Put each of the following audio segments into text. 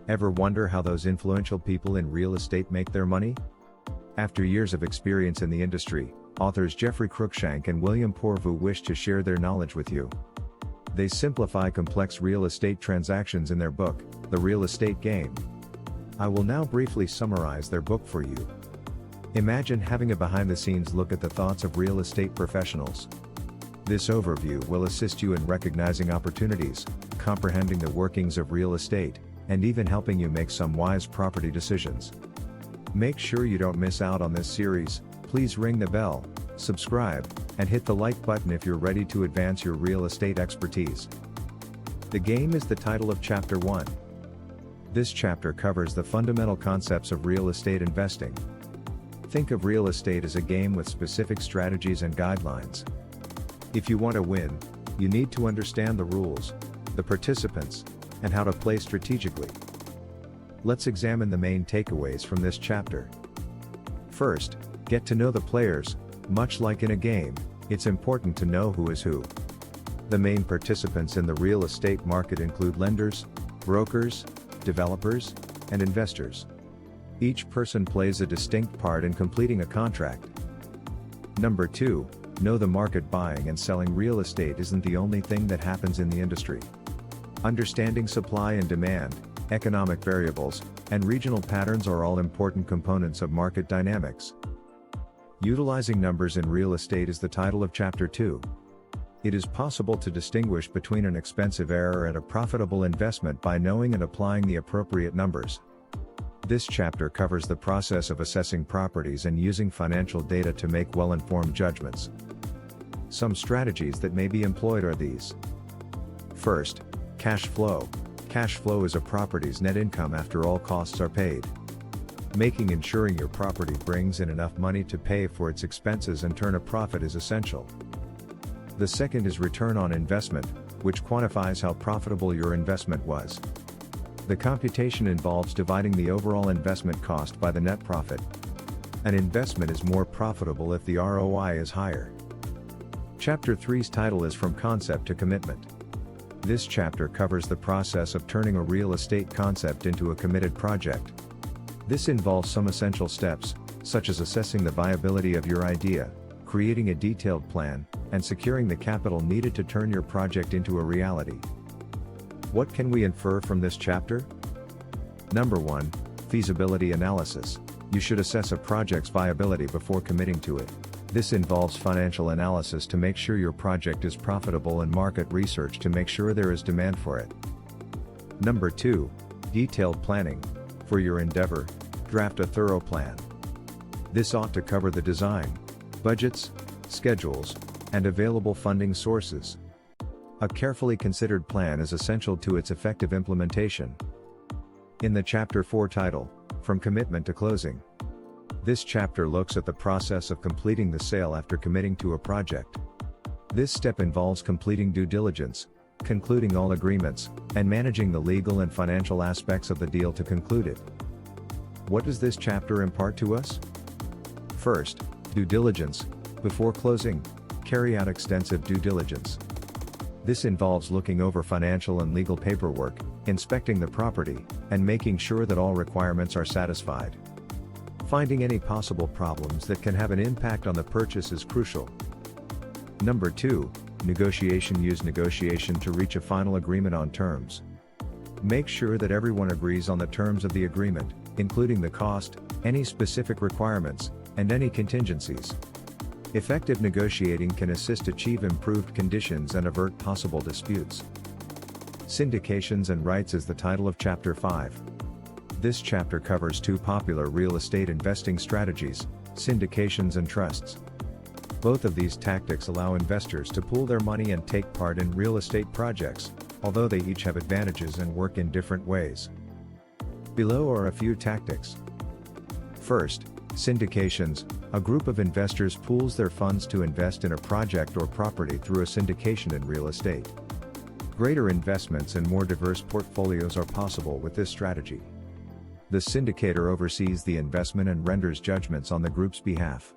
Ever wonder how those influential people in real estate make their money? After years of experience in the industry, authors Jeffrey Cruikshank and William Poorvu wish to share their knowledge with you. They simplify complex real estate transactions in their book, The Real Estate Game. I will now briefly summarize their book for you. Imagine having a behind-the-scenes look at the thoughts of real estate professionals. This overview will assist you in recognizing opportunities, comprehending the workings of real estate, and even helping you make some wise property decisions. Make sure you don't miss out on this series. Please ring the bell, subscribe, and hit the like button if you're ready to advance your real estate expertise. The Game is the title of Chapter 1. This chapter covers the fundamental concepts of real estate investing. Think of real estate as a game with specific strategies and guidelines. If you want to win, you need to understand the rules, the participants, and how to play strategically. Let's examine the main takeaways from this chapter. First, get to know the players. Much like in a game, it's important to know who is who. The main participants in the real estate market include lenders, brokers, developers, and investors. Each person plays a distinct part in completing a contract. Number 2, know the market. Buying and selling real estate isn't the only thing that happens in the industry. Understanding supply and demand, economic variables, and regional patterns are all important components of market dynamics. Utilizing numbers in real estate is the title of Chapter 2. It is possible to distinguish between an expensive error and a profitable investment by knowing and applying the appropriate numbers. This chapter covers the process of assessing properties and using financial data to make well-informed judgments. Some strategies that may be employed are these. First, cash flow. Cash flow is a property's net income after all costs are paid. Making ensuring your property brings in enough money to pay for its expenses and turn a profit is essential. The second is return on investment, which quantifies how profitable your investment was. The computation involves dividing the overall investment cost by the net profit. An investment is more profitable if the ROI is higher. Chapter 3's title is From Concept to Commitment. This chapter covers the process of turning a real estate concept into a committed project. This involves some essential steps, such as assessing the viability of your idea, creating a detailed plan, and securing the capital needed to turn your project into a reality. What can we infer from this chapter? Number 1, feasibility analysis. You should assess a project's viability before committing to it. This involves financial analysis to make sure your project is profitable and market research to make sure there is demand for it. Number 2, detailed planning. For your endeavor, draft a thorough plan. This ought to cover the design, budgets, schedules, and available funding sources. A carefully considered plan is essential to its effective implementation. In the Chapter 4 title, From Commitment to Closing. This chapter looks at the process of completing the sale after committing to a project. This step involves completing due diligence, concluding all agreements, and managing the legal and financial aspects of the deal to conclude it. What does this chapter impart to us? First, due diligence. Before closing, carry out extensive due diligence. This involves looking over financial and legal paperwork, inspecting the property, and making sure that all requirements are satisfied. Finding any possible problems that can have an impact on the purchase is crucial. Number 2, negotiation. Use negotiation to reach a final agreement on terms. Make sure that everyone agrees on the terms of the agreement, including the cost, any specific requirements, and any contingencies. Effective negotiating can assist achieve improved conditions and avert possible disputes. Syndications and REITs is the title of Chapter 5. This chapter covers two popular real estate investing strategies, syndications and trusts. Both of these tactics allow investors to pool their money and take part in real estate projects, although they each have advantages and work in different ways. Below are a few tactics. First, syndications. A group of investors pools their funds to invest in a project or property through a syndication in real estate. Greater investments and more diverse portfolios are possible with this strategy. The syndicator oversees the investment and renders judgments on the group's behalf.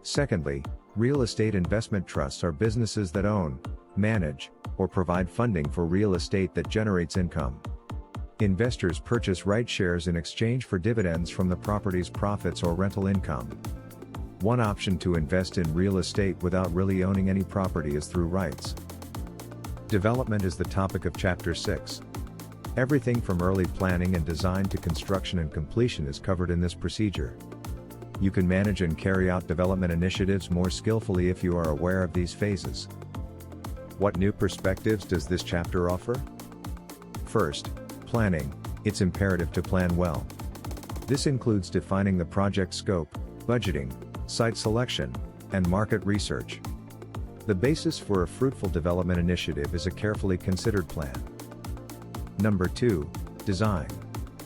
Secondly, real estate investment trusts are businesses that own, manage, or provide funding for real estate that generates income. Investors purchase REIT shares in exchange for dividends from the property's profits or rental income. One option to invest in real estate without really owning any property is through REITs. Development is the topic of Chapter 6. Everything from early planning and design to construction and completion is covered in this procedure. You can manage and carry out development initiatives more skillfully if you are aware of these phases. What new perspectives does this chapter offer? First, planning. It's imperative to plan well. This includes defining the project scope, budgeting, site selection, and market research. The basis for a fruitful development initiative is a carefully considered plan. Number 2, design.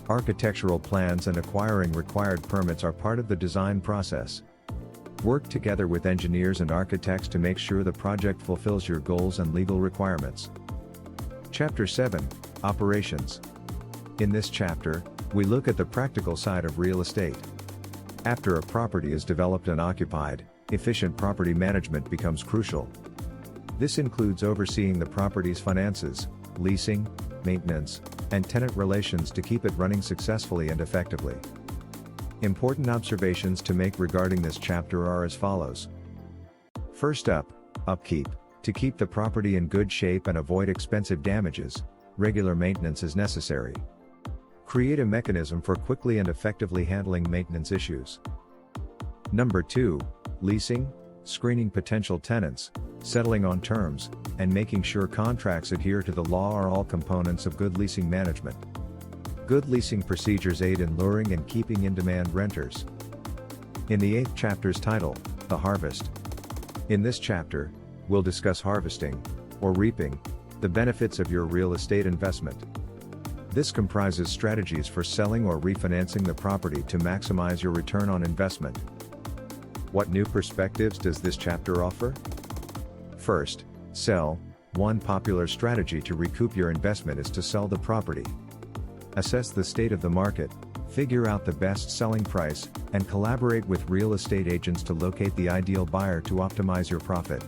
Architectural plans and acquiring required permits are part of the design process. Work together with engineers and architects to make sure the project fulfills your goals and legal requirements. Chapter 7, Operations. In this chapter, we look at the practical side of real estate. After a property is developed and occupied, efficient property management becomes crucial. This includes overseeing the property's finances, leasing, maintenance, and tenant relations to keep it running successfully and effectively. Important observations to make regarding this chapter are as follows. First up, upkeep. To keep the property in good shape and avoid expensive damages, regular maintenance is necessary. Create a mechanism for quickly and effectively handling maintenance issues. Number 2, leasing, screening potential tenants, settling on terms, and making sure contracts adhere to the law are all components of good leasing management. Good leasing procedures aid in luring and keeping in-demand renters. In the 8th chapter's title, The Harvest. In this chapter, we'll discuss harvesting, or reaping, the benefits of your real estate investment. This comprises strategies for selling or refinancing the property to maximize your return on investment. What new perspectives does this chapter offer? First, sell. One popular strategy to recoup your investment is to sell the property. Assess the state of the market, figure out the best selling price, and collaborate with real estate agents to locate the ideal buyer to optimize your profit.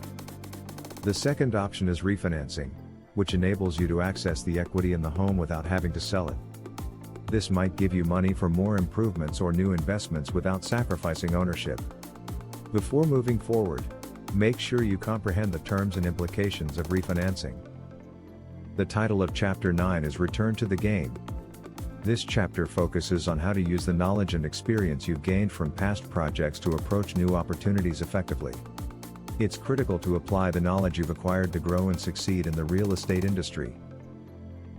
The second option is refinancing, which enables you to access the equity in the home without having to sell it. This might give you money for more improvements or new investments without sacrificing ownership. Before moving forward, make sure you comprehend the terms and implications of refinancing. The title of Chapter 9 is Return to the Game. This chapter focuses on how to use the knowledge and experience you've gained from past projects to approach new opportunities effectively. It's critical to apply the knowledge you've acquired to grow and succeed in the real estate industry.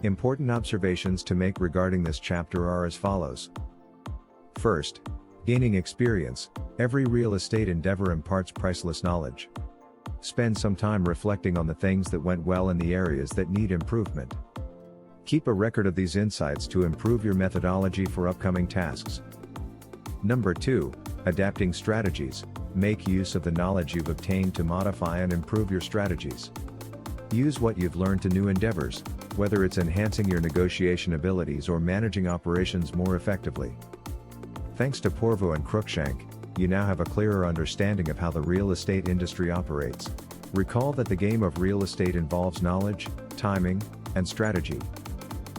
Important observations to make regarding this chapter are as follows. First, gaining experience. Every real estate endeavor imparts priceless knowledge. Spend some time reflecting on the things that went well in the areas that need improvement. Keep a record of these insights to improve your methodology for upcoming tasks. Number 2, adapting strategies. Make use of the knowledge you've obtained to modify and improve your strategies. Use what you've learned to new endeavors, whether it's enhancing your negotiation abilities or managing operations more effectively. Thanks to Poorvu and Cruikshank, you now have a clearer understanding of how the real estate industry operates. Recall that the game of real estate involves knowledge, timing, and strategy.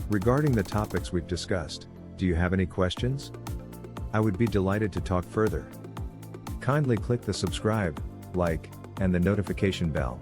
Regarding the topics we've discussed, do you have any questions? I would be delighted to talk further. Kindly click the subscribe, like, and the notification bell.